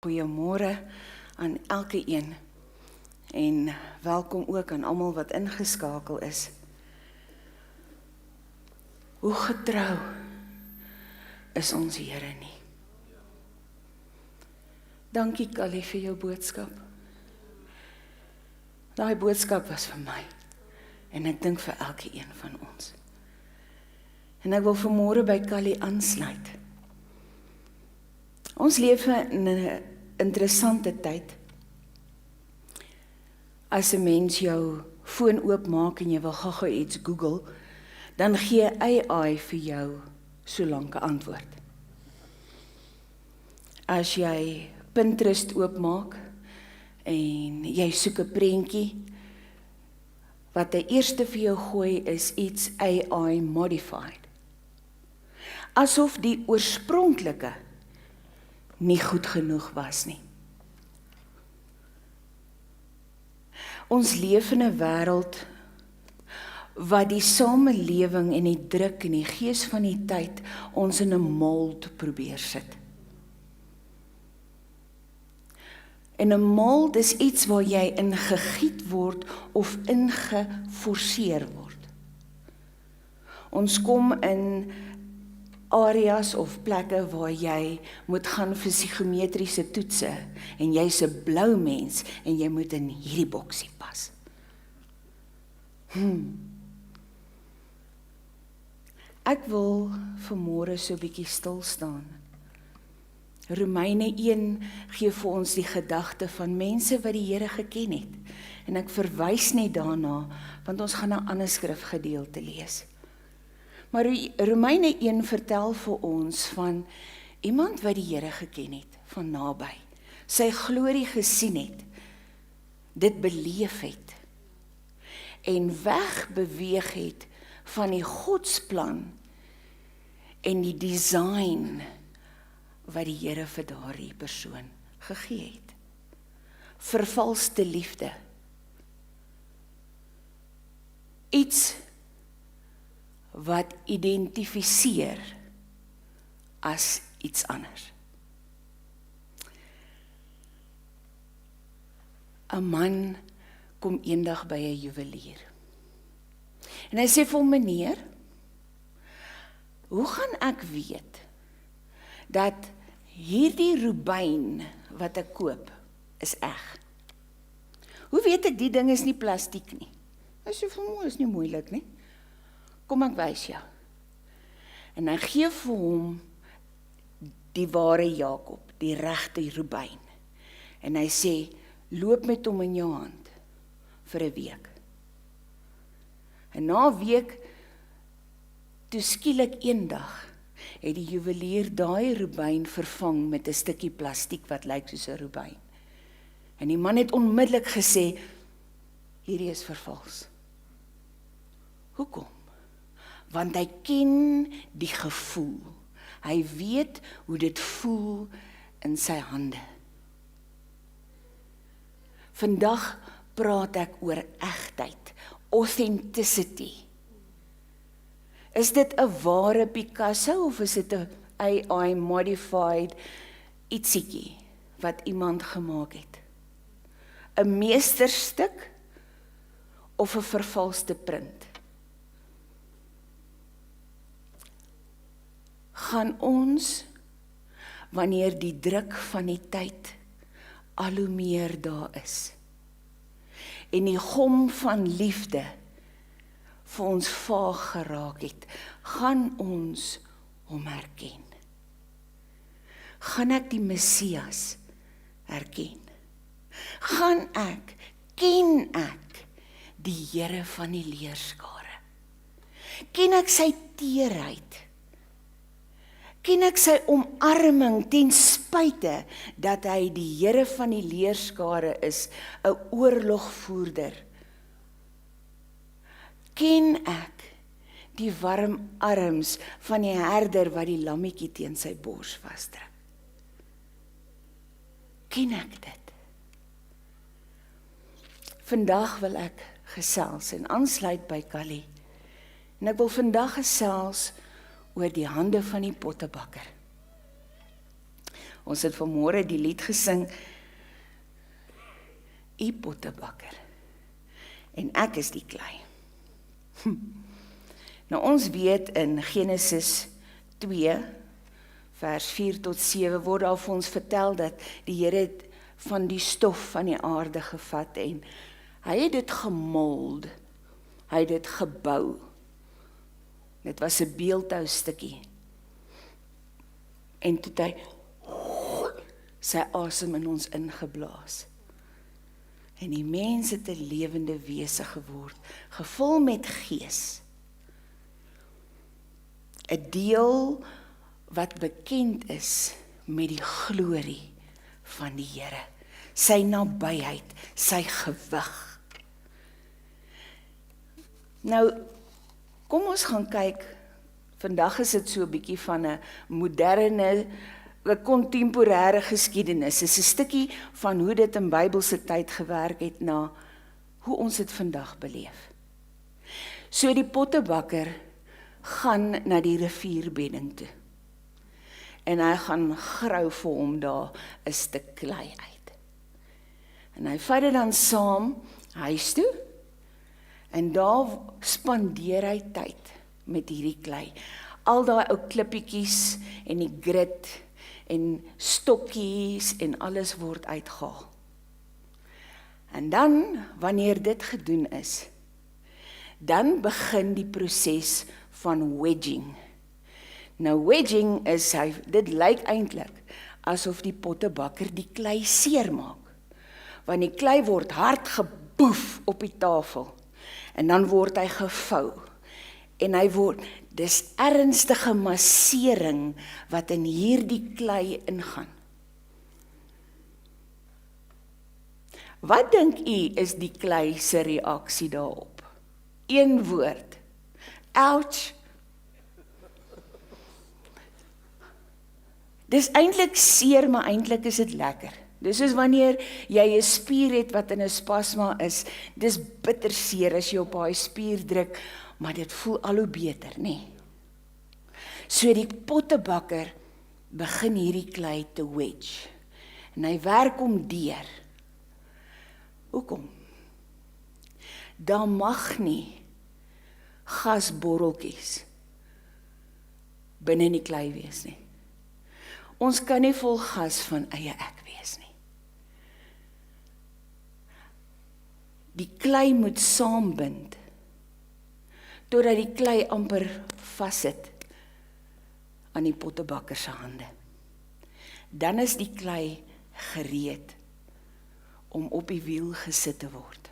Goeiemôre aan elke een en welkom ook aan almal wat ingeskakel is. Hoe getrou is ons Here nie. Dankie Callie vir jou boodskap. Daai boodskap was vir my en ek dink vir elke een van ons. En ek wil vanmôre by Callie aansluit. Ons leef in 'n interessante tyd. As 'n mens jou foon oopmaak en jy wil gou-gou iets Google, dan gee AI vir jou so lank 'n antwoord. As jy Pinterest oopmaak en jy soek 'n prentjie, wat hy eerste vir jou gooi is iets AI modified. Asof die oorspronklike nie goed genoeg was nie. Ons leef in 'n wêreld wat die samelewing en die druk en die gees van die tyd ons in 'n mold probeer sit. En 'n mold is iets waar jy ingegiet word of ingeforseer word. Ons kom in areas of plekke waar jy moet gaan vir psigometriese toetse en jy's 'n blou mens en jy moet in hierdie boksie pas. Ek wil vanmôre so 'n bietjie stil staan. Romeine 1 gee vir ons die gedagte van mense wat die Here geken het. En ek verwys net daarna, want ons gaan 'n ander skrifgedeelte lees. Maar Romeine 1 vertel vir ons van iemand wat die Here geken het, van naby, sy glorie gesien het, dit beleef het, en wegbeweeg het van die Godsplan en die design wat die Here vir daardie persoon gegee het. Vervalste liefde. Iets wat identifiseer as iets anders. 'n man kom eendag by 'n juwelier. En hy sê vir hom, meneer, hoe gaan ek weet dat hierdie robyn wat ek koop is eg? Hoe weet ek die ding is nie plastiek nie? Hy sê vir hom, is nie moeilik nie. Kom ek wys jou. En hy gee vir hom die ware Jakob, die regte robyn. En hy sê, loop met hom in jou hand vir 'n week. En na 'n week, toe skielik eendag, het die juwelier daai robyn vervang met 'n stukkie plastiek wat lyk soos 'n robyn. En die man het onmiddellik gesê, hierdie is vervals. Hoekom? Want hy ken die gevoel. Hy weet hoe dit voel in sy hande. Vandag praat ek oor egtheid, authenticity. Is dit 'n ware Picasso of is dit 'n AI modified ietsiekie wat iemand gemaak het? 'n meesterstuk of 'n vervalste print? Gaan ons, wanneer die druk van die tyd al hoe meer daar is, en die gom van liefde vir ons vaag geraak het, gaan ons hom herken? Gaan ek die Messias herken? Ken ek die Here van die leerskare? Ken ek sy teerheid? Ken ek sy omarming ten spyte dat hy die Here van die leerskare is, 'n oorlogvoerder? Ken ek die warm arms van die herder wat die lammetjie teen sy bors vasdruk? Ken ek dit? Vandag wil ek gesels en aansluit by Callie. En ek wil vandag gesels oor die hande van die pottebakker. Ons het vanmôre die lied gesing, U pottebakker, en ek is die klei. Nou ons weet in Genesis 2, vers 4 tot 7, word daar vir ons vertel dat die Here het van die stof van die aarde gevat en hy het dit gemold, hy het dit gebou. Dit was 'n beeldhousstukkie. En toe het hy sy asem in ons ingeblaas. En die mens het 'n lewende wese geword, gevul met gees. 'n deel wat bekend is met die glorie van die Here, sy nabyheid, sy gewig. Nou, kom ons gaan kyk, vandag is dit so 'n bietjie van 'n moderne, 'n kontemporêre geskiedenis. Dit is 'n stukkie van hoe dit in Bybelse tyd gewerk het na hoe ons dit vandag beleef. So die pottebakker gaan na die rivierbedding toe. En hy gaan grou vir hom daar 'n stuk klei uit. En hy vat dit dan saam huis toe, en daar spandeer hy tyd met hierdie klei. Al daai ou klippietjies en die grit en stokkies en alles word uitgehaal. En dan, wanneer dit gedoen is, dan begin die proses van wedging. Nou wedging is, dit lyk eintlik asof die pottebakker die klei seermaak. Want die klei word hard geboef op die tafel. En dan word hy gevou. En dis ernstige massering wat in hierdie klei ingaan. Wat dink u is die klei se reaksie daarop? Een woord. Ouch! Dis eintlik seer, maar eintlik is dit lekker. Dis soos wanneer jy 'n spier het wat in 'n spasma is, dis bitter seer as jy op daai spier druk, maar dit voel al hoe beter, nê? So die pottebakker begin hierdie klei te wedge, en hy werk hom deur. Hoekom? Daar mag nie gasborreltjies binne in die klei wees nie. Ons kan nie vol gas van eie ek wees nie. Die klei moet saambind, totdat die klei amper vassit aan die pottebakker se hande. Dan is die klei gereed om op die wiel gesit te word.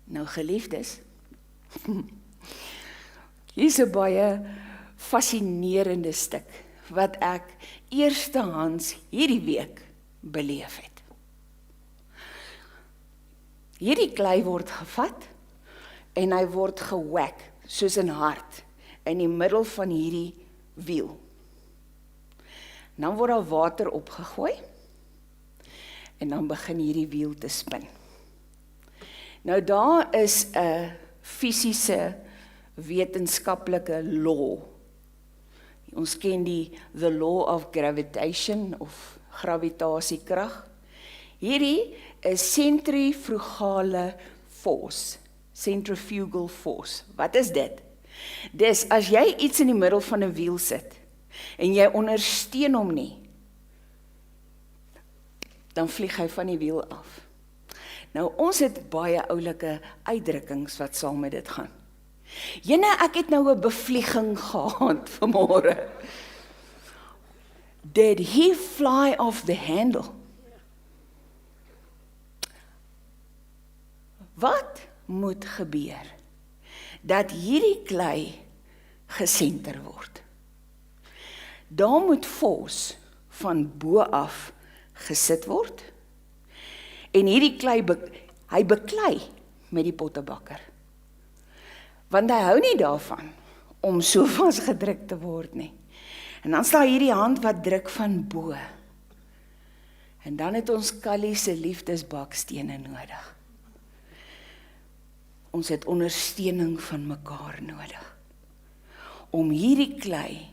Nou geliefdes, hier is 'n baie fascinerende stuk wat ek eerstehands hierdie week beleef het. Hierdie klei word gevat en hy word gewhack soos 'n hart in die middel van hierdie wiel. Dan word daar water opgegooi en dan begin hierdie wiel te spin. Nou daar is 'n fisiese wetenskaplike law. Ons ken the law of gravitation of gravitasiekrag. Hierdie is centrifugal force. Wat is dit? Dis as jy iets in die middel van 'n wiel sit en jy ondersteun hom nie, dan vlieg hy van die wiel af. Nou ons het baie oulike uitdrukkings wat saam met dit gaan. Jene, ek het nou 'n bevlieging gehad vanmôre. Did he fly off the handle? Wat moet gebeur dat hierdie klei gesenter word? Daar moet force van bo af gesit word en hierdie klei hy beklei met die pottebakker. Want hy hou nie daarvan om so vasgedruk te word nie. En dan staan hierdie hand wat druk van bo. En dan het ons Callie se liefdesbakstene nodig. Ons het ondersteuning van mekaar nodig. Om hierdie klei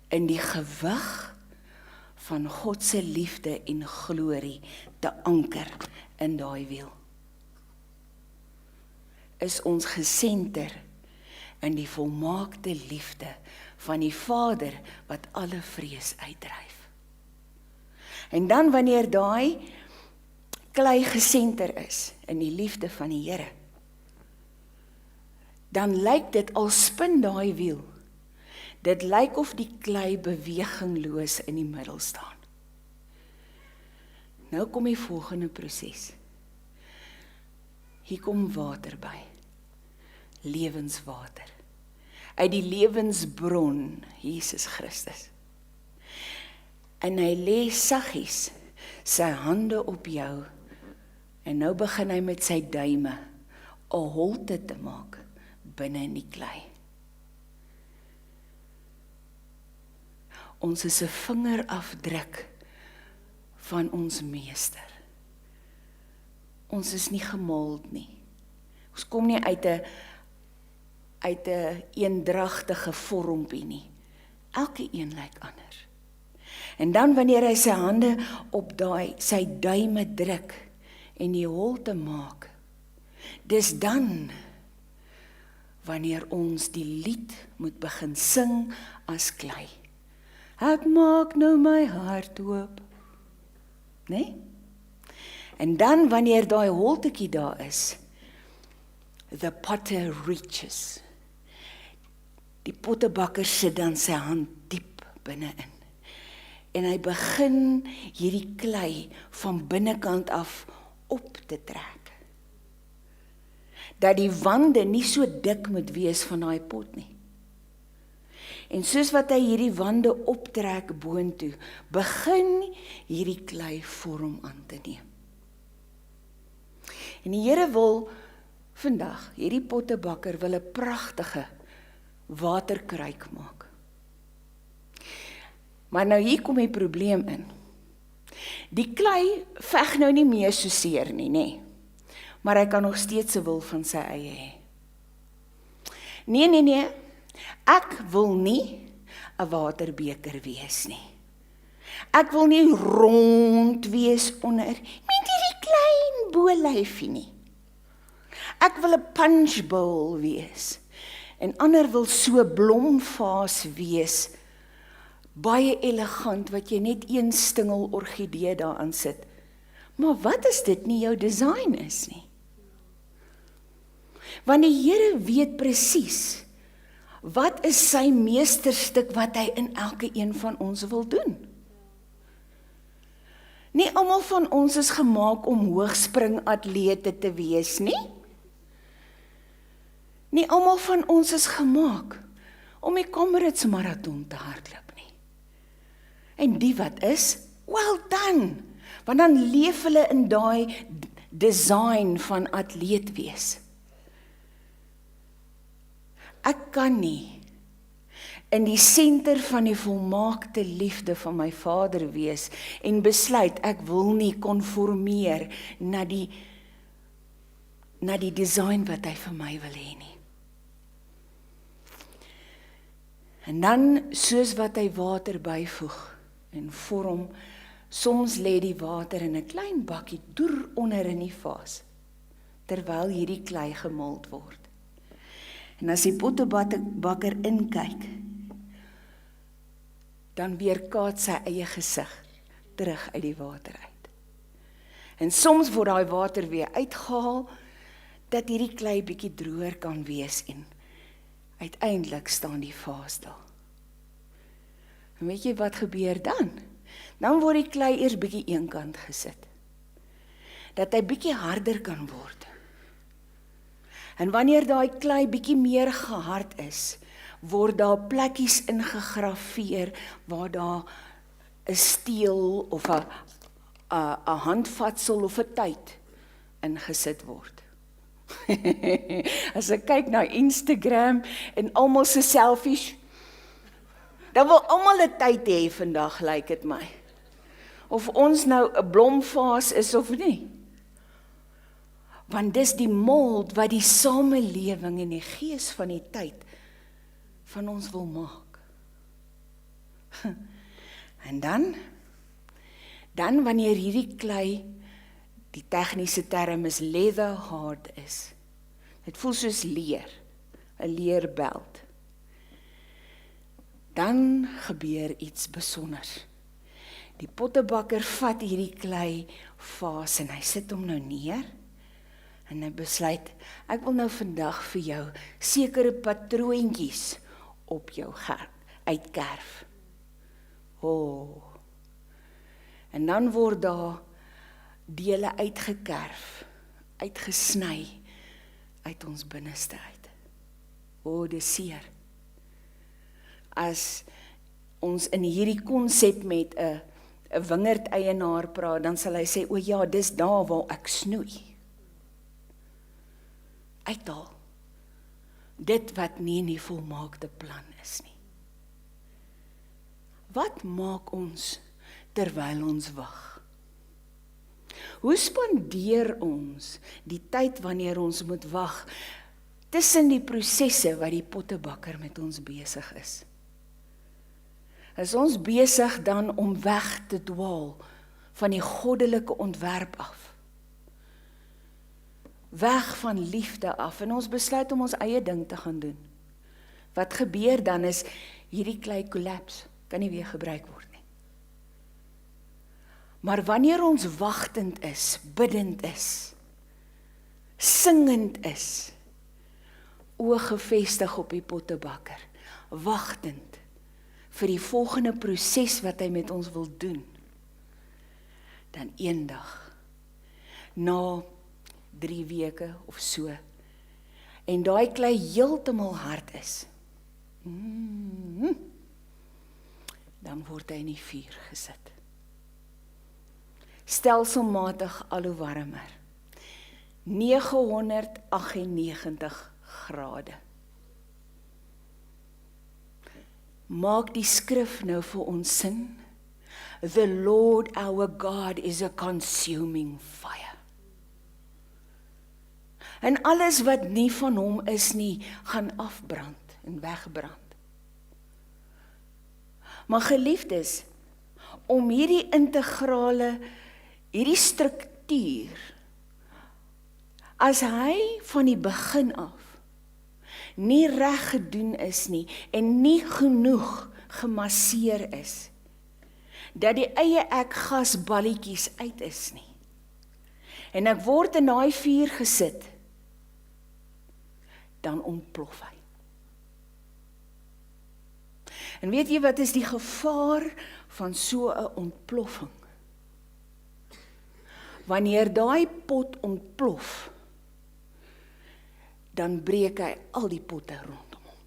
in die gewig van God se liefde en glorie te anker in daai wiel. Is ons gesenter in die volmaakte liefde van die Vader wat alle vrees uitdryf. En dan wanneer daai klei gesenter is in die liefde van die Here, dan lyk dit al spin daai wiel. Dit lyk of die klei bewegingloos in die middel staan. Nou kom die volgende proses. Hier kom water by. Lewenswater. Uit die lewensbron, Jesus Christus. En hy lê saggies sy hande op jou, en nou begin hy met sy duime 'n holte te maak binne in die klei. Ons is 'n vingerafdruk van ons meester. Ons is nie gemold nie. Ons kom nie uit 'n eendragtige vormpie nie. Elke een lyk anders. En dan wanneer hy sy hande op sy duime druk en die holte maak, dis dan wanneer ons die lied moet begin sing as klei. Ek maak nou my hart oop. Nee? En dan wanneer daai holtetjie daar is, the potter reaches. Die pottebakker sit dan sy hand diep binne-in. En hy begin hierdie klei van binnekant af op te trek. Dat die wande nie so dik moet wees van daai pot nie. En soos wat hy hierdie wande optrek boontoe, begin hierdie klei vorm aan te neem. En die Here wil vandag, hierdie pottebakker wil 'n pragtige waterkruik maak. Maar nou hier kom die probleem in. Die klei veg nou nie meer so seer nie, nê? Maar hy kan nog steeds 'n wil van sy eie hê. Nee. Ek wil nie 'n waterbeker wees nie. Ek wil nie rond wees onder met hierdie klein bolyfie nie. Ek wil 'n punch bowl wees. En ander wil so blomvaas wees, baie elegant, wat jy net een stingel orgidee daaraan sit. Maar wat as dit nie jou design is nie? Want die Here weet presies, wat is sy meesterstuk wat hy in elke een van ons wil doen? Nie almal van ons is gemaak om hoogspringatlete te wees nie. Nie almal van ons is gemaak om die Comrades marathon te hardloop nie. En die wat is, well done, want dan leef hulle in daai design van atleet wees. Ek kan nie in die senter van die volmaakte liefde van my Vader wees en besluit ek wil nie konformeer na die design wat hy vir my wil hê nie. En dan, soos wat hy water byvoeg en vorm, soms lê die water in 'n klein bakkie deur onder in die vaas, terwyl hierdie klei gemold word. En as die pottebakker inkyk, dan weerkaats sy eie gesig terug uit die water uit. En soms word daai water weer uitgehaal, dat hierdie klei bietjie droër kan wees en uiteindelik staan die vaas daar. En weet jy wat gebeur dan? Dan word die klei eers bietjie eenkant gesit, dat hy bietjie harder kan word. En wanneer daai klei bietjie meer gehard is, word daar plekkies ingegrafeer waar daar 'n steel of 'n handvatsel of 'n tyd ingesit word. As ek kyk na Instagram en almal se selfies, dan wil almal 'n tyd hê vandag, lyk dit my. Of ons nou 'n blomvaas is of nie. Want dis die mold wat die samelewing en die gees van die tyd van ons wil maak. En dan Dan wanneer hierdie klei, die tegniese term is leather hard is, dit voel soos leer, 'n leerbelt, dan gebeur iets besonders. Die pottebakker vat hierdie klei vaas en hy sit hom nou neer en hy besluit, ek wil nou vandag vir jou sekere patroontjies op jou uitkerf. En dan word daar dele uitgekerf, uitgesny uit ons binneste uit. Dis seer. As ons in hierdie konsep met 'n wingerd-eienaar praat, dan sal hy sê, o ja, dis daar waar ek snoei. Uithaal. Dit wat nie in die volmaakte plan is nie. Wat maak ons terwyl ons wag? Hoe spandeer ons die tyd wanneer ons moet wag tussen die prosesse wat die pottebakker met ons besig is? Is ons besig dan om weg te dwaal van die goddelike ontwerp af? Weg van liefde af en ons besluit om ons eie ding te gaan doen. Wat gebeur dan is hierdie klei kollaps, kan nie weer gebruik word nie. Maar wanneer ons wagtend is, bidend is, singend is, oë gefestig op die pottebakker, wagtend vir die volgende proses wat hy met ons wil doen, dan eendag, na 3 weke of so, en daai klei heeltemal hard is, dan word hy in die vuur gesit. Stelselmatig al hoe warmer. 998 grade. Maak die skrif nou vir ons sin. The Lord our God is a consuming fire. En alles wat nie van hom is nie, gaan afbrand en wegbrand. Maar geliefdes, om hierdie integrale, hierdie struktuur, as hy van die begin af nie reg gedoen is nie en nie genoeg gemasseer is, dat die eie ek gasballetjies uit is nie. En ek word in daai vuur gesit, dan ontplof hy. En weet jy wat is die gevaar van so 'n ontploffing? Wanneer daai pot ontplof, dan breek hy al die potte rondom hom.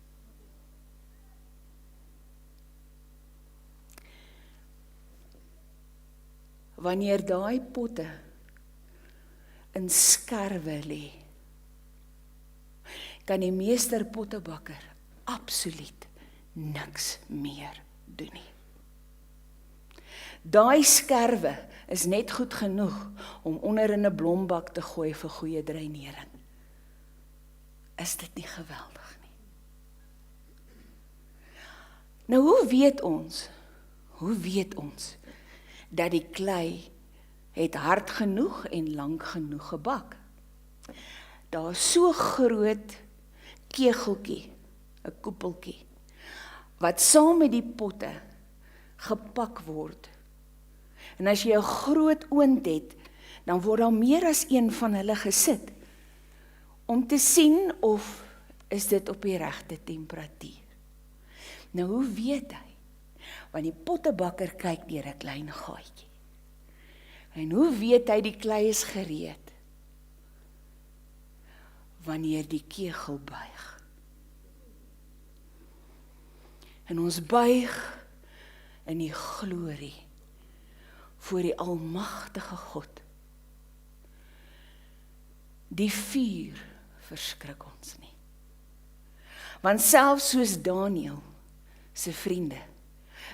Wanneer daai potte in skerwe lê, kan die meester pottebakker absoluut niks meer doen nie. Daai skerwe is net goed genoeg om onder in 'n blombak te gooi vir goeie dreinering. Is dit nie geweldig nie? Nou, hoe weet ons dat die klei het hard genoeg en lank genoeg gebak? Daar is so groot kegeltjie, 'n koepeltjie, wat saam met die potte gepak word. En as jy 'n groot oond het, dan word daar meer as een van hulle gesit, om te sien of is dit op die regte temperatuur. Nou, hoe weet hy? Want die pottebakker kyk deur 'n klein gaatjie. En hoe weet hy die klei is gereed? Wanneer die kegel buig. En ons buig in die glorie voor die almagtige God. Die vuur verskrik ons nie. Want selfs soos Daniël se vriende,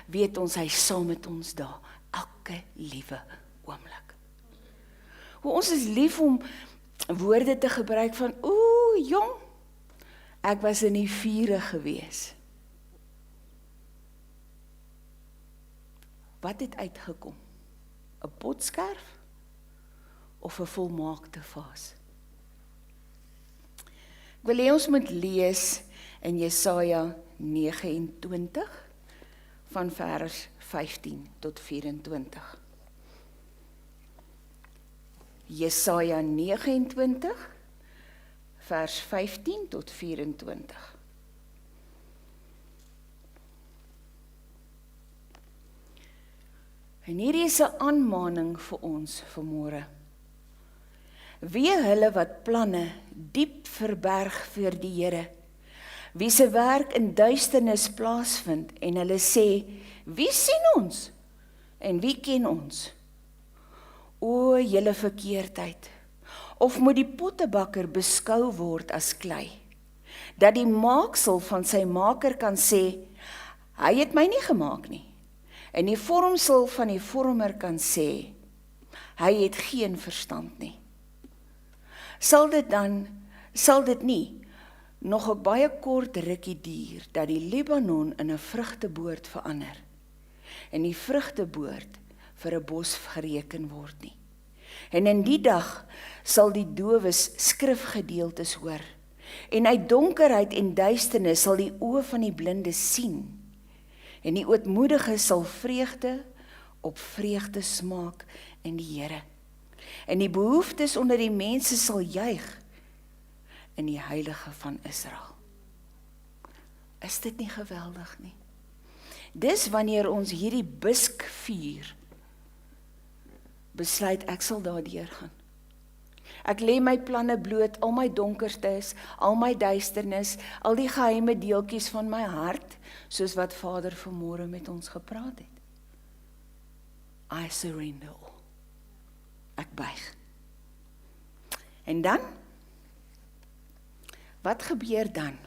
weet ons hy saam met ons daar, elke liewe oomblik. Ons is lief om woorde te gebruik van, jong, ek was in die vure gewees. Wat het uitgekom? 'n 'n potskerf of 'n volmaakte vaas? Ek wil hê ons moet lees in Jesaja 29 van vers 15 tot 24. Jesaja 29 vers 15 tot 24. En hierdie is 'n aanmaning vir ons vanmôre. Wie hulle wat planne diep verberg vir die Here, wie se werk in duisternis plaasvind en hulle sê, wie sien ons en wie ken ons? O, julle verkeerdheid, of moet die pottebakker beskou word as klei, dat die maaksel van sy maker kan sê, hy het my nie gemaak nie, en die vormsel van die vormer kan sê, hy het geen verstand nie. Sal dit nie nog 'n baie kort rukkie duur, dat die Libanon in 'n vrugteboord verander, en die vrugteboord vir 'n bos gereken word nie. En in die dag sal die dowes skrifgedeeltes hoor, en uit donkerheid en duisternis sal die oë van die blinde sien, en die ootmoedige sal vreugde op vreugde smaak in die Here, en die behoeftes onder die mense sal juig in die Heilige van Israel. Is dit nie geweldig nie? Dis wanneer ons hierdie busk vier, besluit ek sal daardeur gaan. Ek lê my planne bloot, al my donkerstes, al my duisternis, al die geheime deeltjies van my hart, soos wat Vader vanmôre met ons gepraat het. I surrender all. Ek buig. En dan? Wat gebeur dan?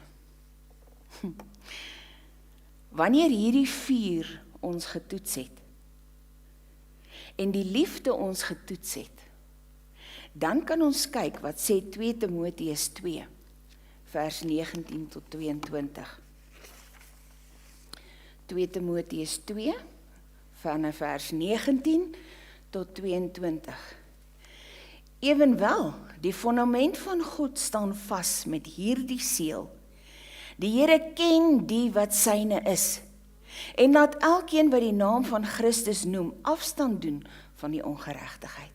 Wanneer hierdie vuur ons getoets het, en die liefde ons getoets het, dan kan ons kyk wat sê 2 Timoteus 2, vers 19 tot 22. 2 Timoteus 2, van vers 19 tot 22. Ewenwel, die fondament van God staan vas met hierdie seël. Die Here ken die wat syne is, en laat elkeen wat die naam van Christus noem, afstand doen van die ongeregtigheid.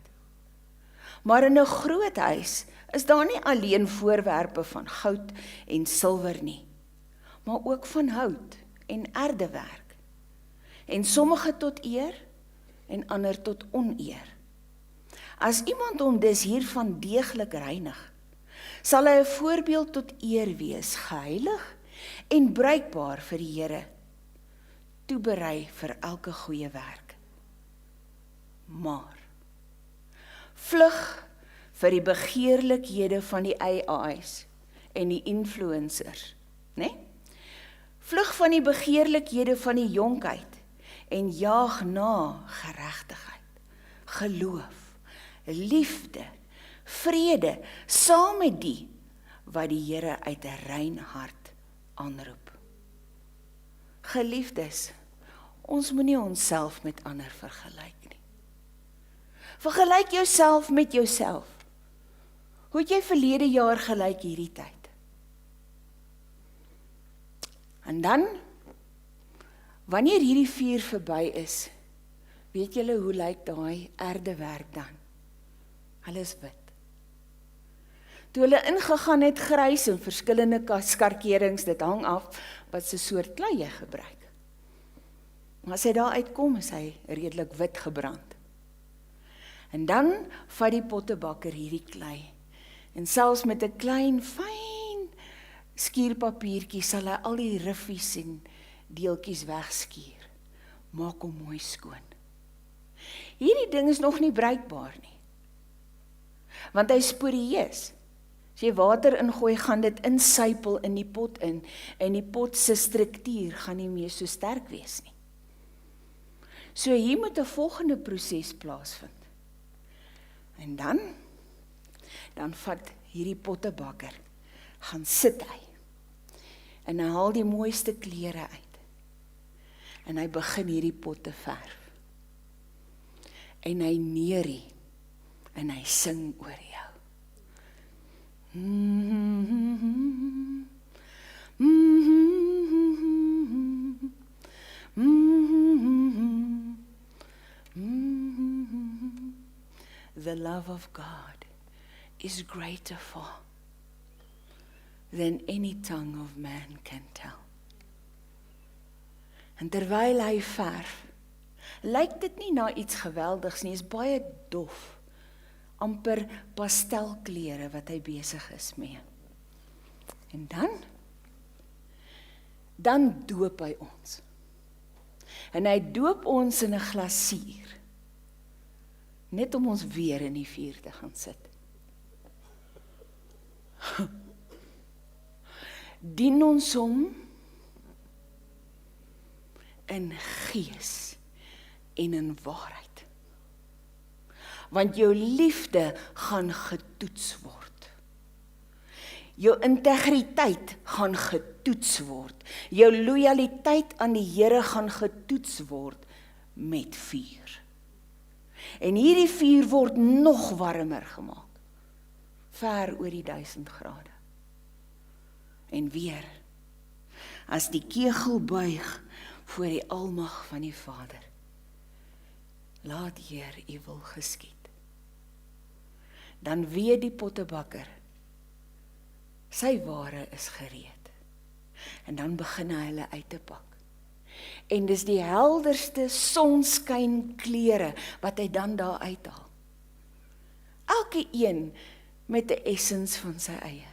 Maar in 'n groot huis is daar nie alleen voorwerpe van goud en silwer nie, maar ook van hout en erdewerk, en sommige tot eer en ander tot oneer. As iemand hom dus hiervan deeglik reinig, sal hy 'n voorbeeld tot eer wees, geheilig en bruikbaar vir die Here, toeberei vir elke goeie werk. Maar vlug vir die begeerlikhede van die AI's en die influencers, né? Vlug van die begeerlikhede van die jonkheid en jaag na geregtigheid, geloof, liefde, vrede, saam met die wat die Here uit 'n rein hart aanroep. Geliefdes, ons moenie onsself met ander vergelyk nie. Vergelyk jouself met jouself. Hoe het jy verlede jaar gelyk hierdie tyd? En dan, wanneer hierdie vuur verby is, weet julle hoe lyk daai erdewerk dan? Hulle is wit. Toe hulle ingegaan het, grys en verskillende skarkerings, dit hang af wat se soort klei jy gebruik. Maar as hy daar uitkom, is hy redelik wit gebrand. En dan vat die pottebakker hierdie klei, en selfs met 'n klein, fyn skuurpapiertjie sal hy al die riffies en deeltjies wegskuur. Maak hom mooi skoon. Hierdie ding is nog nie bruikbaar nie, want hy is porieus. As jy water ingooi, gaan dit insypel in die pot in, en die pot se struktuur gaan nie meer so sterk wees nie. So hier moet 'n volgende proses plaasvind. En dan vat hierdie pottebakker, gaan sit hy, en hy haal die mooiste klere uit, en hy begin hierdie potte verf. en hy neerie, en hy sing oor jou. The love of God is greater far than any tongue of man can tell. En terwyl hy verf, lyk dit nie na iets geweldigs nie, is baie dof, amper pastelkleure wat hy besig is mee. En dan doop hy ons. En hy doop ons in 'n glasuur, net om ons weer in die vuur te gaan sit. Dien ons hom in gees en in waarheid. Want jou liefde gaan getoets word. Jou integriteit gaan getoets word. Jou lojaliteit aan die Here gaan getoets word met vuur. En hierdie vuur word nog warmer gemaak, ver oor die 1000 grade. En weer, as die kegel buig voor die almag van die Vader, laat Heer u wil geskied. Dan weet die pottebakker, sy ware is gereed. En dan begin hy hulle uit te pak. En dis die helderste sonskyn kleure wat hy dan daar uithaal. Elke een met 'n essens van sy eie.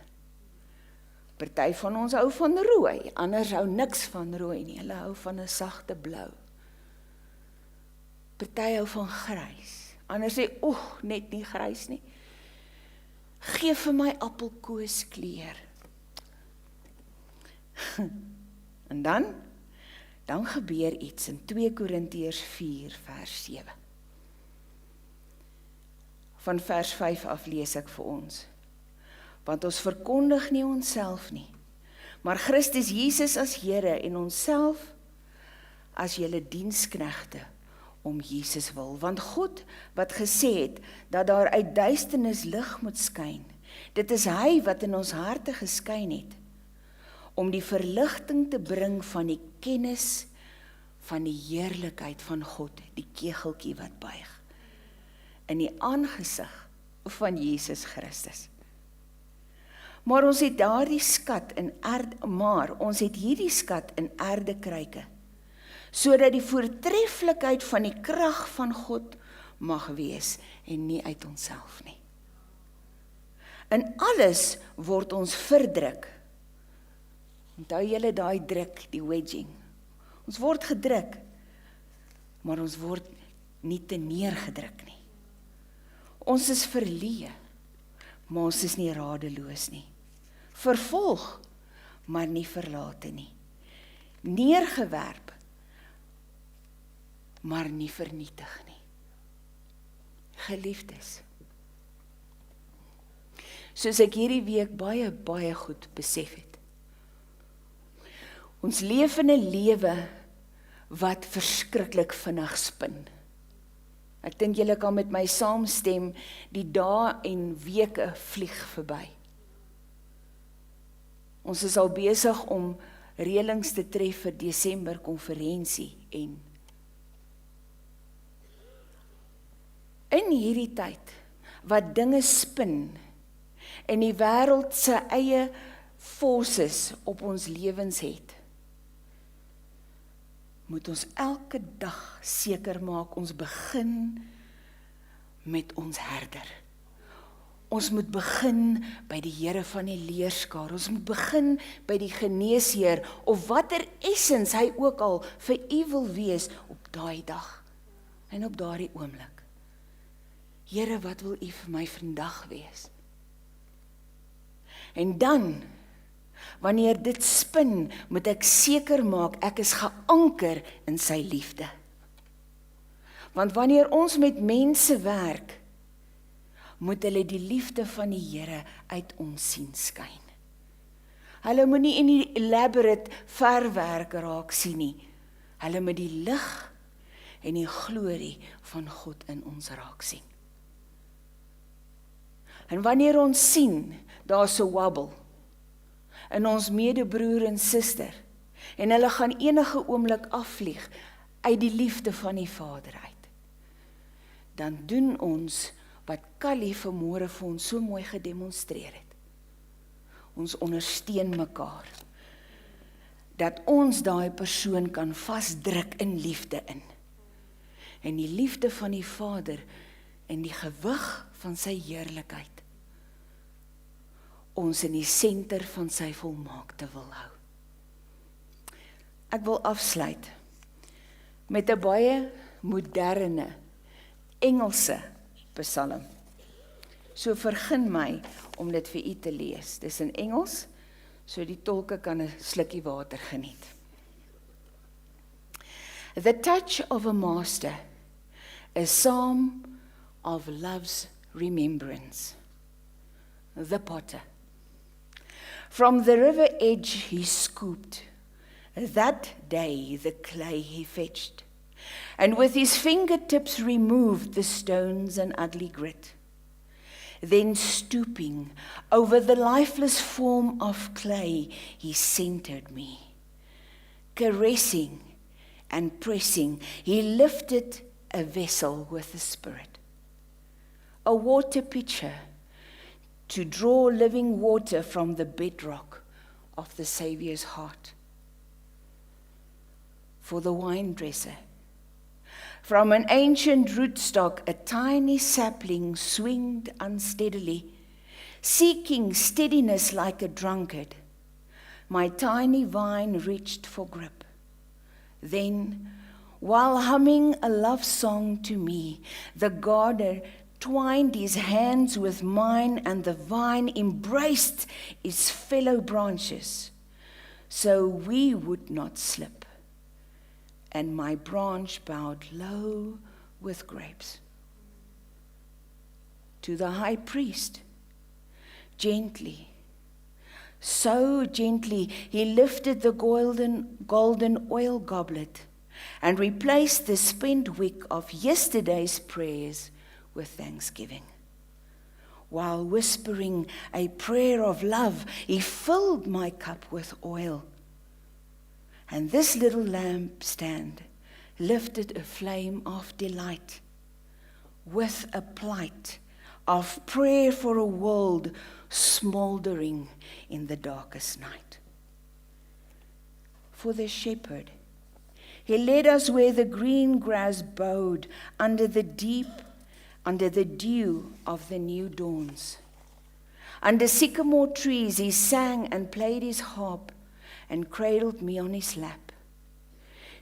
Party van ons hou van rooi, anders hou niks van rooi nie. Hulle hou van 'n sagte blou. Party hou van grys. Anders sê, net nie grys nie. Geef vir my appelkooskleur. En dan gebeur iets in 2 Korintiërs 4 vers 7. Van vers 5 af lees ek vir ons. Want ons verkondig nie onsself nie, maar Christus Jesus as Here en onsself as julle diensknegte om Jesus wil. Want God wat gesê het dat daar uit duisternis lig moet skyn, dit is hy wat in ons harte geskyn het, om die verligting te bring van die kennis van die heerlikheid van God, die kegeltjie wat buig, in die aangesig van Jesus Christus. Maar ons het hierdie skat in aardekruike, sodat die voortreffelikheid van die krag van God mag wees en nie uit onsself nie. In alles word ons verdruk. Onthou julle daai druk, die wedging. Ons word gedruk, maar ons word nie te neergedruk nie. Ons is verleë, maar ons is nie radeloos nie. Vervolg, maar nie verlate nie. Neergewerp, maar nie vernietig nie. Geliefdes, soos ek hierdie week baie goed besef het, ons leef in 'n lewe wat verskriklik vinnig spin. Ek dink julle kan met my saamstem, die dae en weke vlieg verby. Ons is al besig om reëlings te tref vir Desember konferensie en in hierdie tyd wat dinge spin en die wêreld se eie forces op ons lewens het, moet ons elke dag seker maak ons begin met ons herder. Ons moet begin by die Here van die leerskaar. Ons moet begin by die geneesheer of watter essens hy ook al vir u wil wees op daai dag en op daardie oomblik. Here, wat wil u vir my vandag wees? En dan, wanneer dit spin, moet ek seker maak ek is geanker in sy liefde. Want wanneer ons met mense werk, moet hulle die liefde van die Here uit ons sien skyn. Hulle moet nie in die elaborate verwerk raak sien nie. Hulle moet die lig en die glorie van God in ons raak sien. En wanneer ons sien, daar's 'n wobble in ons medebroer en suster, en hulle gaan enige oomblik afvlieg uit die liefde van die Vader uit, dan doen ons wat Callie vanmôre vir ons so mooi gedemonstreer het. Ons ondersteun mekaar, dat ons daai persoon kan vasdruk in liefde in. En die liefde van die Vader en die gewig van sy heerlikheid ons in die senter van sy volmaakte wil hou. Ek wil afsluit met 'n baie moderne Engelse psalm. So vergun my om dit vir u te lees. Dis in Engels, so die tolke kan 'n slukkie water geniet. The touch of a master, a psalm of love's remembrance. The potter. From the river edge he scooped, that day the clay he fetched, and with his fingertips removed the stones and ugly grit. Then stooping over the lifeless form of clay, he centered me. Caressing and pressing, he lifted a vessel with the Spirit, a water pitcher, to draw living water from the bedrock of the Saviour's heart. For the wine dresser, from an ancient rootstock, a tiny sapling swinged unsteadily, seeking steadiness like a drunkard. My tiny vine reached for grip. Then, while humming a love song to me, the gardener twined his hands with mine, and the vine embraced its fellow branches, so we would not slip. And my branch bowed low with grapes. To the high priest, gently, so gently, he lifted the golden oil goblet and replaced the spent wick of yesterday's prayers with thanksgiving. While whispering a prayer of love, he filled my cup with oil. And this little lampstand lifted a flame of delight with a plight of prayer for a world smoldering in the darkest night. For the shepherd, he led us where the green grass bowed under the dew of the new dawns. Under sycamore trees he sang and played his harp and cradled me on his lap.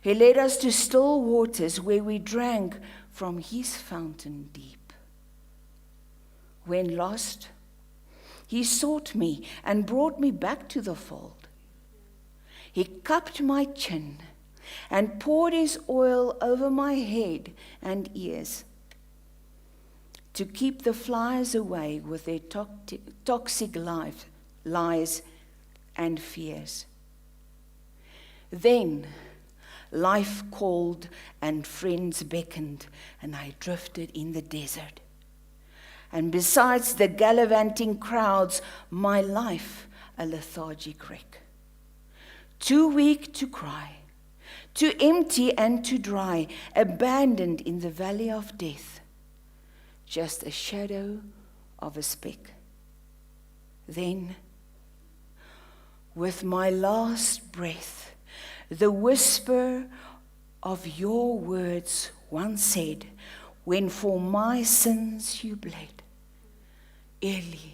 He led us to still waters where we drank from his fountain deep. When lost, he sought me and brought me back to the fold. He cupped my chin and poured his oil over my head and ears, to keep the flies away with their toxic lies and fears. Then life called and friends beckoned, and I drifted in the desert. And besides the gallivanting crowds, my life a lethargic wreck. Too weak to cry, too empty and too dry, abandoned in the valley of death, just a shadow of a speck. Then, with my last breath, the whisper of your words once said, when for my sins you bled, Eli,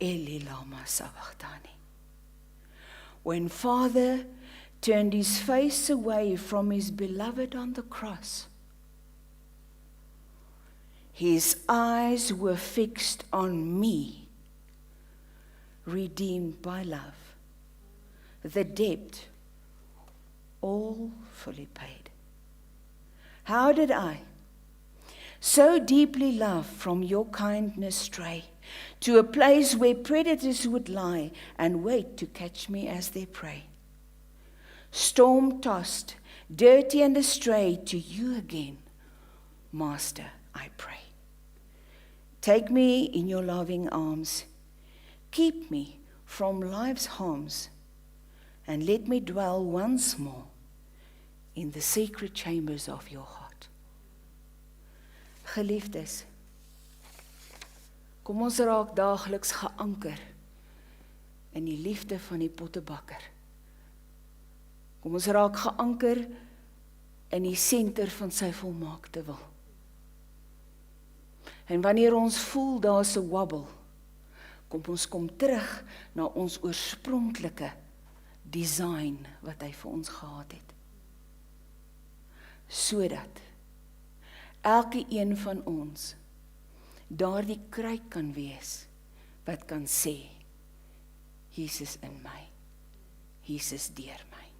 Eli lama sabachthani. When Father turned his face away from his beloved on the cross, his eyes were fixed on me, redeemed by love, the debt all fully paid. How did I, so deeply love, from your kindness stray to a place where predators would lie and wait to catch me as their prey? Storm-tossed, dirty and astray, to you again, Master, I pray. Take me in your loving arms, keep me from life's harms, and let me dwell once more in the secret chambers of your heart. Geliefdes, kom ons raak daagliks geanker in die liefde van die pottebakker. Kom ons raak geanker in die senter van sy volmaakte wil. En wanneer ons voel daar's 'n wobble, kom ons terug na ons oorspronklike design wat hy vir ons gehad het. Sodat elke een van ons daardie kruik kan wees wat kan sê, Jesus in my, Jesus deur my.